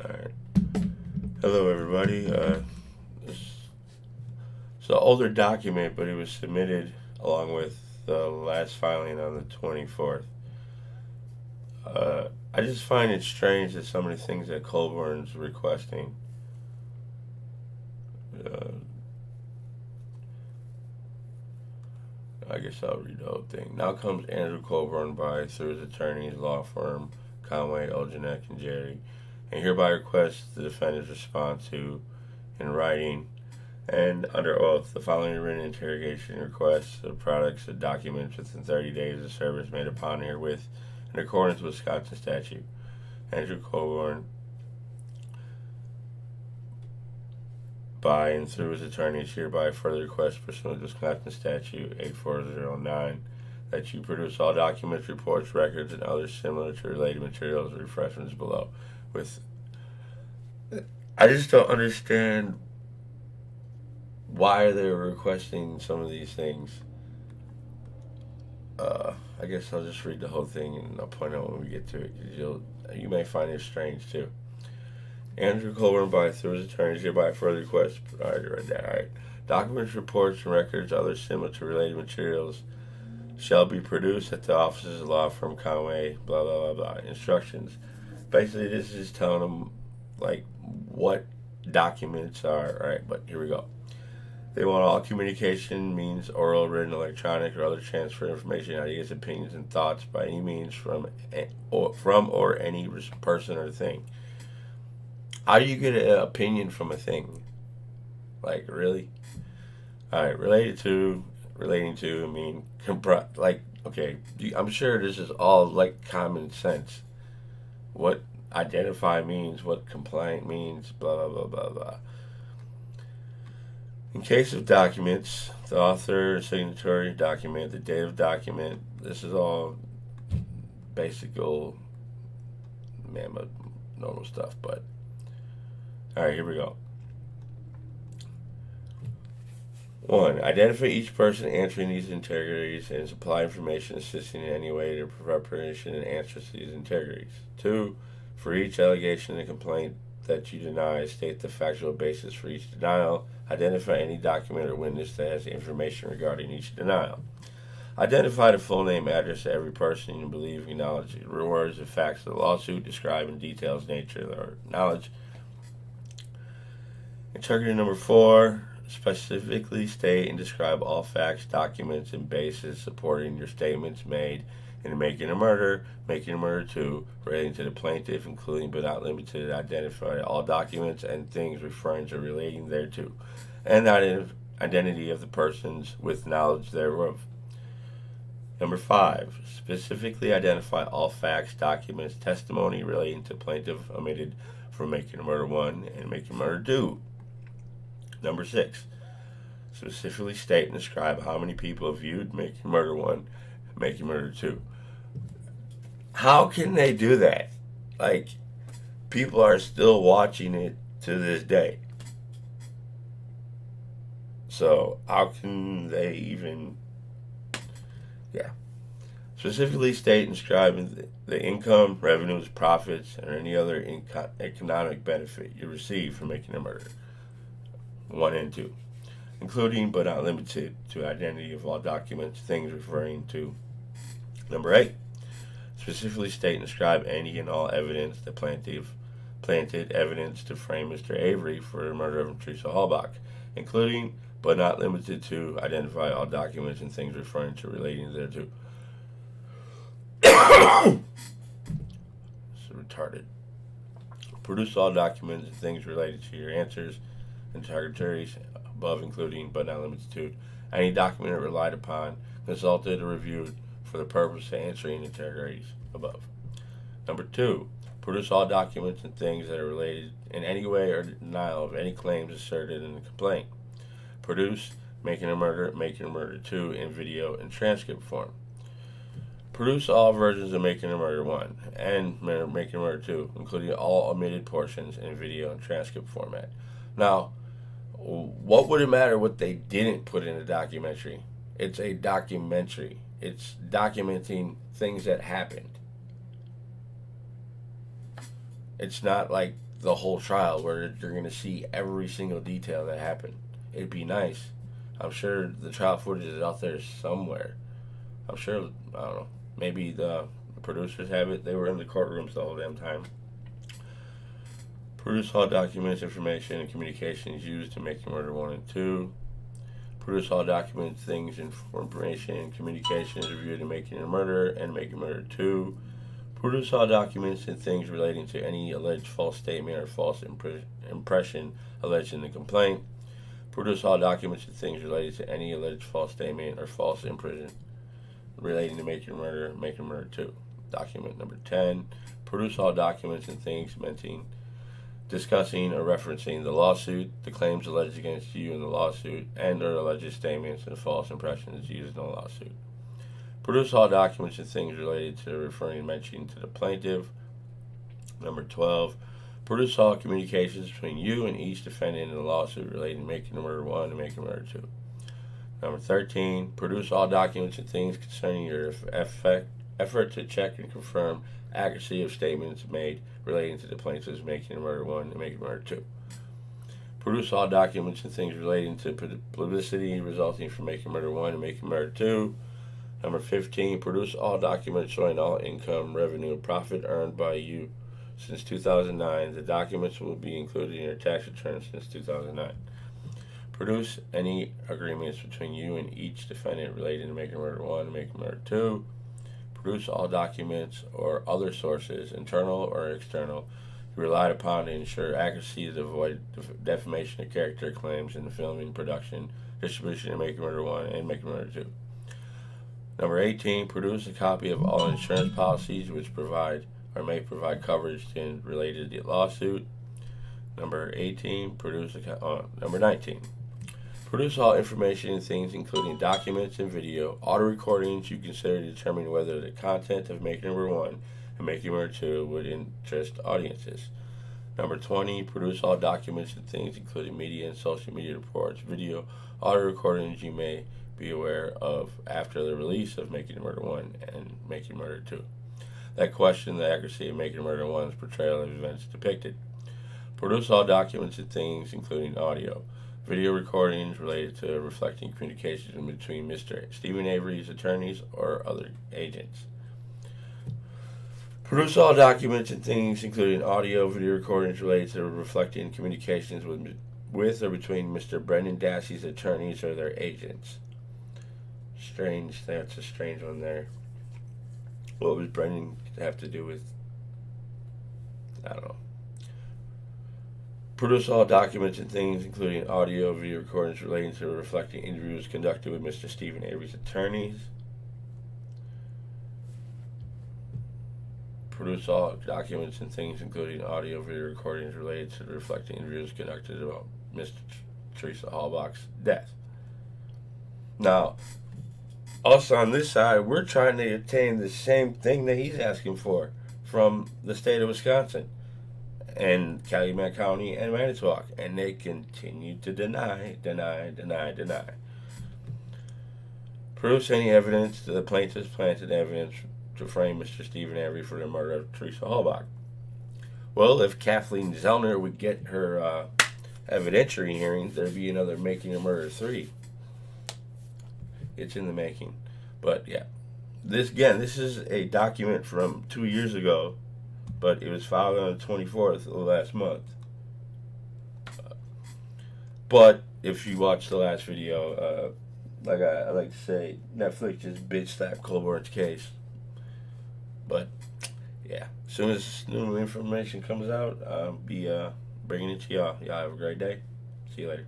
Alright. Hello, everybody. It's an older document, but it was submitted along with the last filing on the 24th. I just find it strange that some of the things that Colborn's requesting. Uh, I guess I'll read the whole thing. Now comes Andrew Colborn by through his attorney's law firm, Conway, Oljanek, and Jerry, and hereby requests the defendant's response to, in writing, and under oath, the following written interrogation requests of products and documents within 30 days of service made upon herewith in accordance with Wisconsin statute. Andrew Colborn, by and through his attorneys, hereby further request pursuant to Wisconsin statute 8409 that you produce all documents, reports, records, and others similar to related materials or references below. I just don't understand why they're requesting some of these things. I guess I'll just read the whole thing and I'll point out when we get to it, because you may find it strange too. Andrew Colborn, by through his attorneys, hereby further request. I already read that. All right. Documents, reports, and records, others similar to related materials, shall be produced at the offices of law firm Conway. Blah blah blah blah. Instructions. Basically, this is telling them like what documents are. All right, but here we go. They want all communication means oral, written, electronic, or other transfer of information, ideas, opinions, and thoughts by any means from or any person or thing. How do you get an opinion from a thing? Like, really? All right, relating to, I mean, like, okay, I'm sure this is all like common sense. What identify means, what complaint means, blah, blah, blah, blah, blah. In case of documents, the author, signatory, document, the date of document, this is all basic old mammoth normal stuff, but alright, here we go. 1. Identify each person answering these interrogatories and supply information assisting in any way to preparation and answers to these interrogatories. 2. For each allegation and complaint that you deny, state the factual basis for each denial. Identify any document or witness that has information regarding each denial. Identify the full name, address of every person you believe you acknowledge. The words and facts of the lawsuit describe in details nature of their knowledge. Interrogatory number 4. Specifically state and describe all facts, documents, and bases supporting your statements made in Making a Murder, Making a Murder 2, relating to the plaintiff, including but not limited to identify all documents and things referring to relating thereto, and the identity of the persons with knowledge thereof. Number 5. Specifically identify all facts, documents, testimony relating to plaintiff omitted from Making a Murder 1 and Making a Murder 2. Number 6. Specifically state and describe how many people have viewed Making a Murder 1 and Making a Murder 2. How can they do that? Like, people are still watching it to this day. So, how can they even... Yeah. Specifically state and describe the income, revenues, profits, or any other economic benefit you receive from Making a Murder 1 and 2, including but not limited to identity of all documents, things referring to. Number 8. Specifically state and describe any and all evidence the plaintiff planted evidence to frame Mr. Avery for the murder of Teresa Hallbach, including but not limited to identify all documents and things referring to relating thereto. It's retarded. Produce all documents and things related to your answers, interrogatories above, including but not limited to any document relied upon, consulted, or reviewed for the purpose of answering interrogatories above. Number 2. Produce all documents and things that are related in any way or denial of any claims asserted in the complaint. Produce Making a Murder 2 in video and transcript form. Produce all versions of Making a Murder 1 and Making a Murder 2, including all omitted portions in video and transcript format. Now, what would it matter what they didn't put in a documentary? It's a documentary. It's documenting things that happened. It's not like the whole trial where you're going to see every single detail that happened. It'd be nice. I'm sure the trial footage is out there somewhere. I'm sure, I don't know, maybe the producers have it. They were in the courtrooms the whole damn time. Produce all documents, information, and communications used to make murder 1 and 2. Produce all documents, things, information, and communications reviewed in making a murder and making murder 2. Produce all documents and things relating to any alleged false statement or false impression alleged in the complaint. Produce all documents and things related to any alleged false statement or false impression relating to making murder 2. Document number 10. Produce all documents and things discussing or referencing the lawsuit, the claims alleged against you in the lawsuit, and or alleged statements and false impressions used in the lawsuit. Produce all documents and things related to referring and mentioning to the plaintiff. Number 12. Produce all communications between you and each defendant in the lawsuit relating to making murder 1 and making murder 2. Number 13. Produce all documents and things concerning your effort to check and confirm accuracy of statements made relating to the plaintiff's making murder 1 and making murder 2. Produce all documents and things relating to publicity resulting from making murder 1 and making murder 2. Number 15. Produce all documents showing all income, revenue, and profit earned by you since 2009. The documents will be included in your tax return since 2009. Produce any agreements between you and each defendant relating to making murder 1 and making murder 2. Produce all documents or other sources, internal or external, relied upon to ensure accuracy to avoid defamation of character claims in the filming, production, distribution of Making Murder 1 and Making Murder 2. Number 18, produce a copy of all insurance policies which provide or may provide coverage related to the lawsuit. Number 19, produce all information and things including documents and video, audio recordings you consider to determine whether the content of Making Murder 1 and Making Murder 2 would interest audiences. Number 20, produce all documents and things including media and social media reports, video, audio recordings you may be aware of after the release of Making Murder 1 and Making Murder 2 that question the accuracy of Making Murder 1's portrayal of events depicted. Produce all documents and things including audio, video recordings related to reflecting communications between Mr. Stephen Avery's attorneys or other agents. Produce all documents and things including audio, video recordings related to reflecting communications with or between Mr. Brendan Dassey's attorneys or their agents. Strange, that's a strange one there. What was Brendan have to do with, I don't know. Produce all documents and things including audio, video recordings relating to reflecting interviews conducted with Mr. Stephen Avery's attorneys. Produce all documents and things including audio, video recordings related to reflecting interviews conducted about Mr. Teresa Halbach's death. Now, us on this side, we're trying to obtain the same thing that he's asking for from the state of Wisconsin and Calumet County and Manitowoc, and they continue to deny. Produce any evidence to the plaintiff's planted evidence to frame Mr. Stephen Avery for the murder of Teresa Halbach. Well, if Kathleen Zellner would get her evidentiary hearing, there'd be another Making a Murder 3. It's in the making. But yeah, this is a document from 2 years ago, but it was filed on the 24th of last month. But if you watch the last video, like I like to say, Netflix just bitch slapped Colborn's case. But yeah, as soon as new information comes out, I'll be bringing it to y'all. Y'all have a great day. See you later.